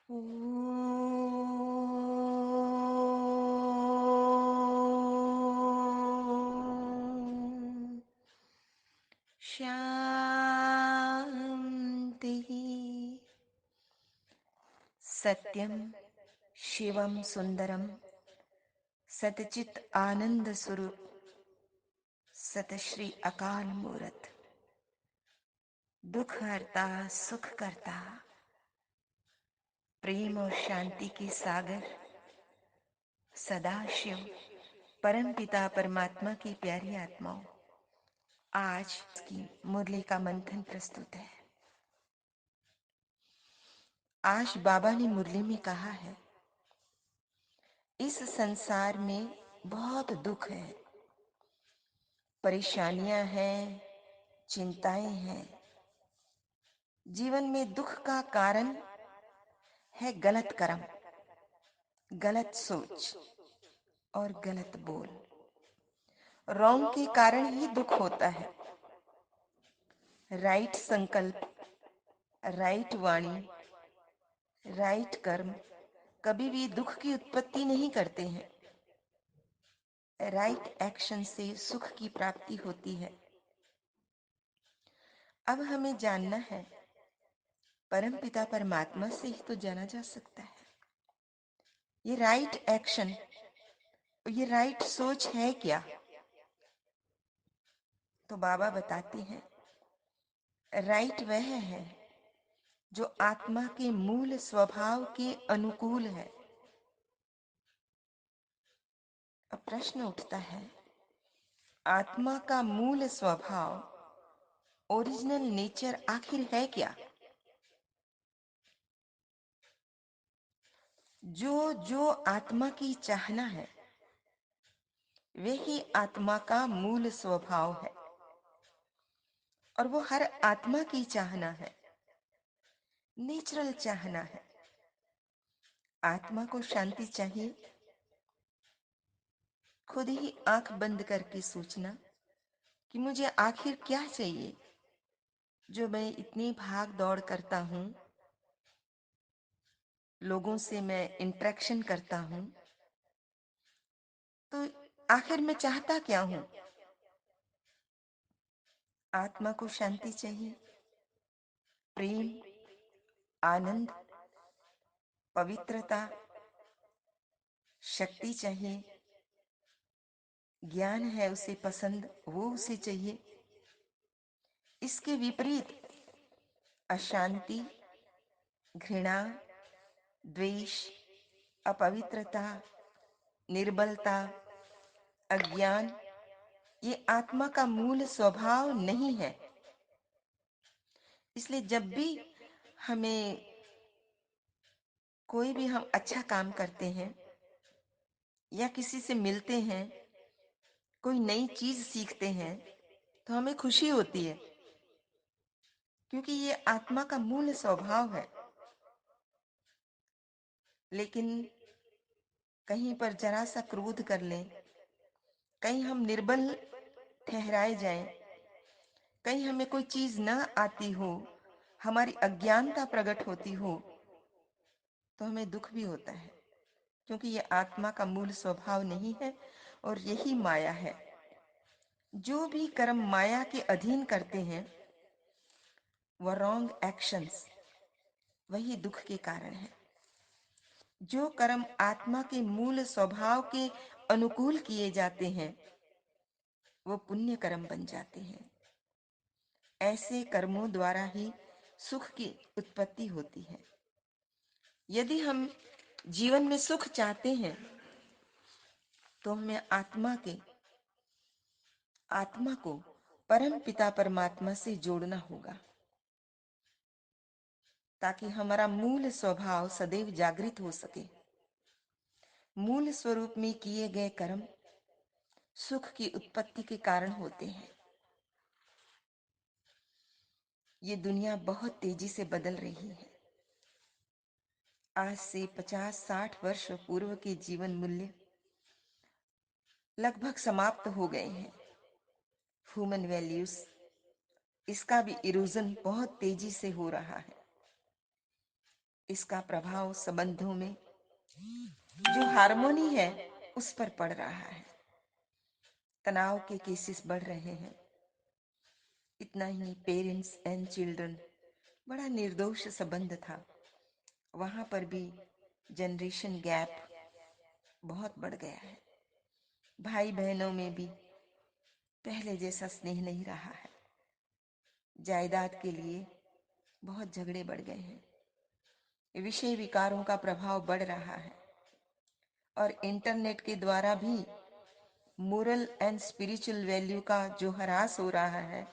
ओम शांति। सत्यम शिवम सुंदरम सतचित आनंद स्वरूप सतश्री अकाल मूरत दुख हरता सुख करता प्रेम और शांति के सागर सदाशिव परम पिता परमात्मा की प्यारी आत्माओं, आज की मुरली का मंथन प्रस्तुत है। आज बाबा ने मुरली में कहा है, इस संसार में बहुत दुख है, परेशानियां हैं, चिंताएं हैं। जीवन में दुख का कारण है गलत कर्म, गलत सोच और गलत बोल। रॉन्ग के कारण ही दुख होता है। राइट संकल्प, राइट वाणी, राइट कर्म कभी भी दुख की उत्पत्ति नहीं करते हैं। राइट एक्शन से सुख की प्राप्ति होती है। अब हमें जानना है, परम पिता परमात्मा से ही तो जाना जा सकता है। ये राइट एक्शन, ये राइट सोच है क्या? तो बाबा बताते हैं, राइट वह है जो आत्मा के मूल स्वभाव के अनुकूल है। अब प्रश्न उठता है, आत्मा का मूल स्वभाव, ओरिजिनल नेचर आखिर है क्या? जो जो आत्मा की चाहना है वही आत्मा का मूल स्वभाव है, और वो हर आत्मा की चाहना है, नेचुरल चाहना है। आत्मा को शांति चाहिए। खुद ही आंख बंद करके सोचना कि मुझे आखिर क्या चाहिए। जो मैं इतनी भाग दौड़ करता हूँ, लोगों से मैं इंटरेक्शन करता हूँ, तो आखिर मैं चाहता क्या हूँ? आत्मा को शांति चाहिए, प्रेम, आनंद, पवित्रता, शक्ति चाहिए। ज्ञान है उसे पसंद, वो उसे चाहिए। इसके विपरीत अशांति, घृणा, द्वेष, अपवित्रता, निर्बलता, अज्ञान, ये आत्मा का मूल स्वभाव नहीं है। इसलिए जब भी हमें कोई भी हम अच्छा काम करते हैं या किसी से मिलते हैं, कोई नई चीज सीखते हैं, तो हमें खुशी होती है, क्योंकि ये आत्मा का मूल स्वभाव है। लेकिन कहीं पर जरा सा क्रोध कर लें, कहीं हम निर्बल ठहराए जाएं, कहीं हमें कोई चीज न आती हो, हमारी अज्ञानता प्रकट होती हो, तो हमें दुख भी होता है, क्योंकि ये आत्मा का मूल स्वभाव नहीं है और यही माया है। जो भी कर्म माया के अधीन करते हैं, वह रॉन्ग एक्शंस, वही दुख के कारण है। जो कर्म आत्मा के मूल स्वभाव के अनुकूल किए जाते हैं, वो पुण्य कर्म बन जाते हैं। ऐसे कर्मों द्वारा ही सुख की उत्पत्ति होती है। यदि हम जीवन में सुख चाहते हैं, तो हमें आत्मा को परम पिता परमात्मा से जोड़ना होगा, ताकि हमारा मूल स्वभाव सदैव जागृत हो सके। मूल स्वरूप में किए गए कर्म सुख की उत्पत्ति के कारण होते हैं। ये दुनिया बहुत तेजी से बदल रही है। आज से 50-60 वर्ष पूर्व के जीवन मूल्य लगभग समाप्त हो गए हैं। ह्यूमन वैल्यूज, इसका भी इरोजन बहुत तेजी से हो रहा है। इसका प्रभाव संबंधों में जो हार्मोनी है उस पर पड़ रहा है। तनाव के केसेस बढ़ रहे हैं। इतना ही नहीं, पेरेंट्स एंड चिल्ड्रन बड़ा निर्दोष संबंध था, वहां पर भी जनरेशन गैप बहुत बढ़ गया है। भाई बहनों में भी पहले जैसा स्नेह नहीं रहा है। जायदाद के लिए बहुत झगड़े बढ़ गए हैं। विषय विकारों का प्रभाव बढ़ रहा है और इंटरनेट के द्वारा भी मोरल एंड स्पिरिचुअल वैल्यू का जो ह्रास हो रहा है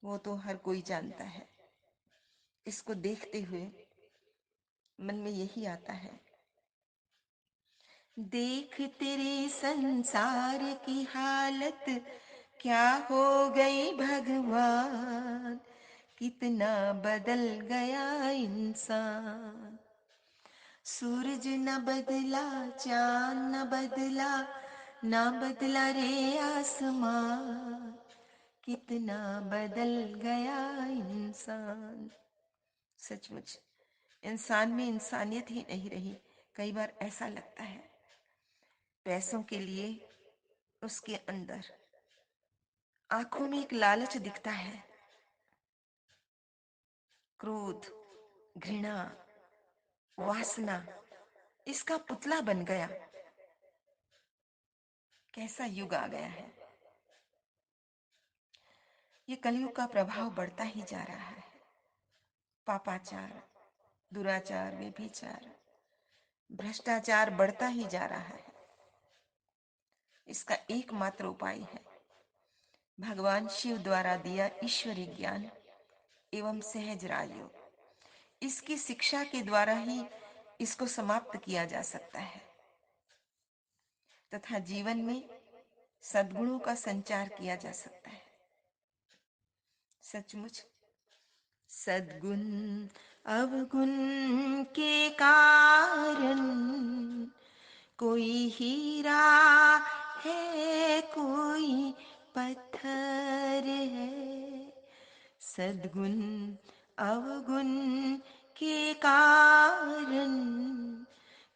वो तो हर कोई जानता है। इसको देखते हुए मन में यही आता है, देख तेरे संसार की हालत क्या हो गई भगवान, कितना बदल गया इंसान। सूरज न बदला, चांद न बदला, ना बदला रे आसमान, कितना बदल गया इंसान। सचमुच इंसान में इंसानियत ही नहीं रही। कई बार ऐसा लगता है पैसों के लिए उसके अंदर आंखों में एक लालच दिखता है। क्रोध, घृणा, वासना इसका पुतला बन गया। कैसा युग आ गया है। ये कलयुग का प्रभाव बढ़ता ही जा रहा है। पापाचार, दुराचार, व्यभिचार, भ्रष्टाचार बढ़ता ही जा रहा है। इसका एकमात्र उपाय है भगवान शिव द्वारा दिया ईश्वरीय ज्ञान एवं सहज राजयोग। इसकी शिक्षा के द्वारा ही इसको समाप्त किया जा सकता है तथा जीवन में सद्गुणों का संचार किया जा सकता है। सचमुच सद्गुण अवगुण के कारण कोई हीरा है, कोई पत्थर है। सद्गुण अवगुण के कारण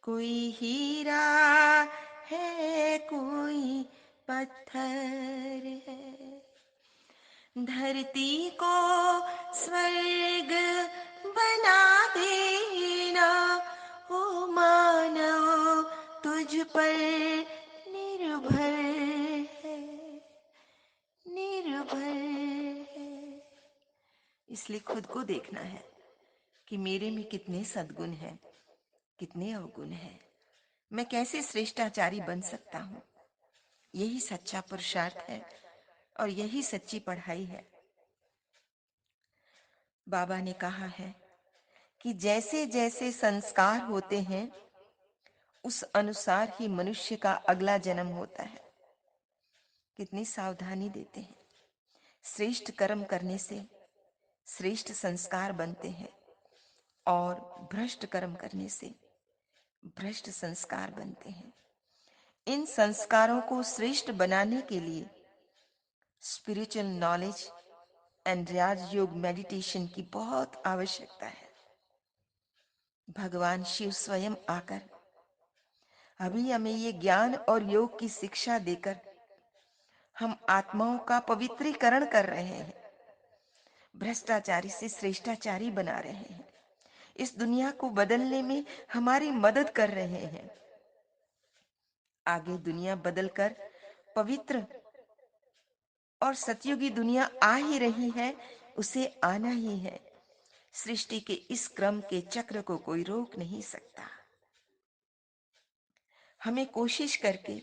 कोई हीरा है, कोई पत्थर है। धरती को स्वर्ग बना देना ओ मानव तुझ पर निर्भर है, निर्भर है। इसलिए खुद को देखना है कि मेरे में कितने सद्गुण हैं, कितने अवगुण हैं। मैं कैसे श्रेष्ठाचारी बन सकता हूँ। यही सच्चा पुरुषार्थ है और यही सच्ची पढ़ाई है। बाबा ने कहा है कि जैसे जैसे संस्कार होते हैं उस अनुसार ही मनुष्य का अगला जन्म होता है। कितनी सावधानी देते हैं। श्रेष्ठ कर्म करने से श्रेष्ठ संस्कार बनते हैं और भ्रष्ट कर्म करने से भ्रष्ट संस्कार बनते हैं। इन संस्कारों को श्रेष्ठ बनाने के लिए spiritual knowledge and Rajyoga meditation की बहुत आवश्यकता है। भगवान शिव स्वयं आकर अभी हमें ये ज्ञान और योग की शिक्षा देकर हम आत्माओं का पवित्रीकरण कर रहे हैं, भ्रष्टाचारी से श्रेष्ठाचारी बना रहे हैं, इस दुनिया को बदलने में हमारी मदद कर रहे हैं। आगे दुनिया बदलकर पवित्र और सतयुगी दुनिया आ ही रही है, उसे आना ही है। सृष्टि के इस क्रम के चक्र को कोई रोक नहीं सकता। हमें कोशिश करके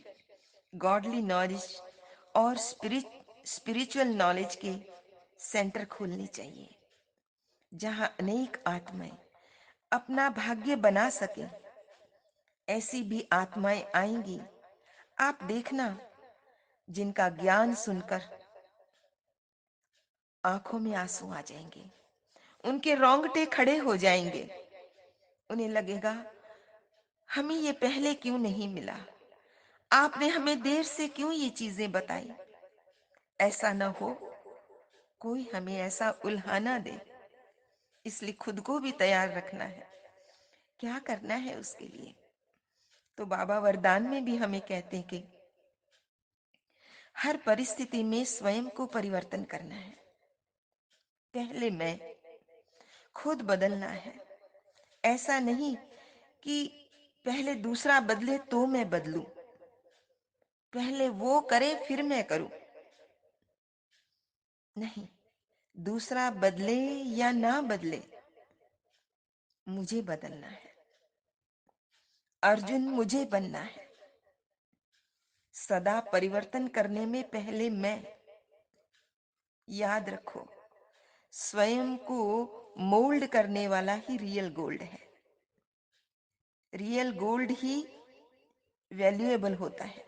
गॉडली नॉलेज और स्पिरिचुअल नॉलेज के सेंटर खोलने चाहिए, जहां अनेक आत्माएं अपना भाग्य बना सके। ऐसी भी आत्माएं आएंगी, आप देखना, जिनका ज्ञान सुनकर आंखों में आंसू आ जाएंगे, उनके रोंगटे खड़े हो जाएंगे। उन्हें लगेगा हमें ये पहले क्यों नहीं मिला, आपने हमें देर से क्यों ये चीजें बताई। ऐसा न हो कोई हमें ऐसा उल्हाना दे, इसलिए खुद को भी तैयार रखना है। क्या करना है उसके लिए? तो बाबा वरदान में भी हमें कहते हैं कि हर परिस्थिति में स्वयं को परिवर्तन करना है। पहले मैं खुद बदलना है। ऐसा नहीं कि पहले दूसरा बदले तो मैं बदलूं, पहले वो करे फिर मैं करूं। नहीं, दूसरा बदले या ना बदले, मुझे बदलना है। अर्जुन मुझे बनना है। सदा परिवर्तन करने में पहले मैं। याद रखो, स्वयं को मोल्ड करने वाला ही रियल गोल्ड है। रियल गोल्ड ही वैल्यूएबल होता है।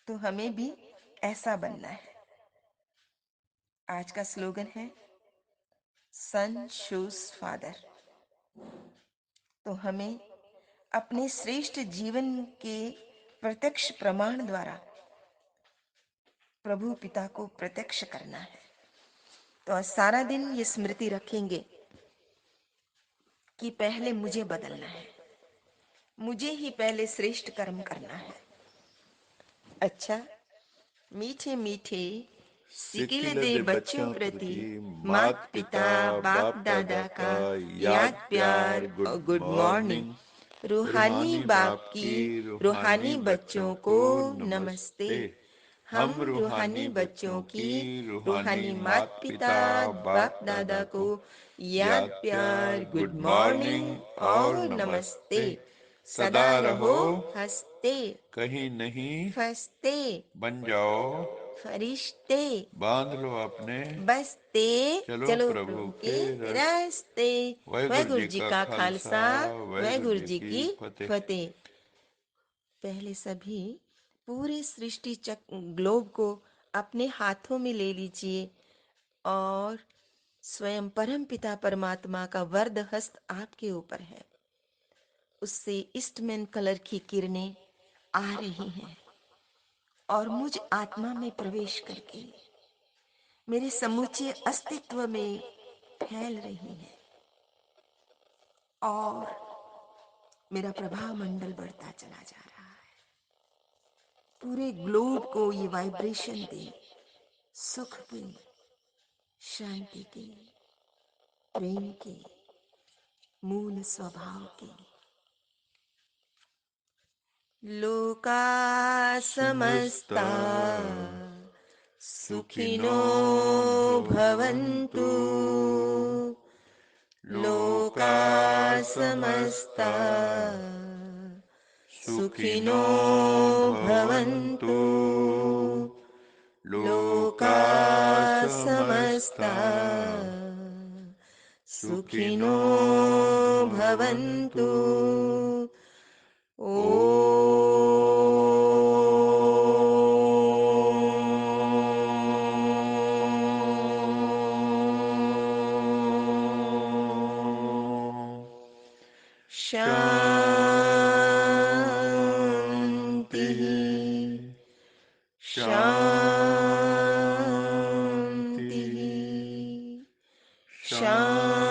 तो हमें भी ऐसा बनना है। आज का स्लोगन है सन शोज फादर। तो हमें अपने श्रेष्ठ जीवन के प्रत्यक्ष प्रमाण द्वारा प्रभु पिता को प्रत्यक्ष करना है। तो आज सारा दिन ये स्मृति रखेंगे कि पहले मुझे बदलना है, मुझे ही पहले श्रेष्ठ कर्म करना है। अच्छा, मीठे मीठे सिकिलदे सिकिलदे बच्चों बच्चों प्रति प्रति मात मात पिता पिता बाप बाप दादा दादा का का याद याद प्यार प्यार और गुड गुड मॉर्निंग। मॉर्निंग। रूहानी रूहानी बाप बाप की की रूहानी रूहानी बच्चों बच्चों को को नमस्ते। नमस्ते। हम हम रूहानी रूहानी बच्चों बच्चों की की रूहानी रूहानी मात मात पिता पिता बाप बाप दादा दादा को को याद याद प्यार प्यार गुड गुड मॉर्निंग मॉर्निंग और और नमस्ते। नमस्ते। सदा सदा रहो रहो हंसते कहीं नहीं फंसते बन जाओ, फरिश्ते बांध लो अपने बसते चलो चलो प्रभु प्रभु के के रस। रास्ते। वाहेगुरु वाहेगुरु जी जी का का खालसा, खालसा, वाहेगुरु वाहेगुरु जी जी की की फतेह। फतेह। पहले सभी पूरे सृष्टि ग्लोब को अपने हाथों में ले लीजिए और स्वयं परम पिता परमात्मा का वरद हस्त आपके ऊपर है। उससे ईस्टमैन कलर की किरणें आ रही हैं और मुझ आत्मा में प्रवेश करके मेरे समूचे अस्तित्व में फैल रही हैं और मेरा प्रभाव मंडल बढ़ता चला जा रहा है। पूरे ग्लोब को ये वाइब्रेशन दे, सुख की, शांति की, प्रेम की, मूल स्वभाव की। लोका समस्ता समस्ता सुखिनो सुखिनो भवन्तु। भवन्तु। लोका लोका समस्ता समस्ता सुखिनो सुखिनो भवन्तु। भवन्तु। लोका लोका समस्ता समस्ता सुखिनो सुखिनो भवन्तु। भवन्तु। ओ शांति शान्तिः शांति। शान्तिः। शांति।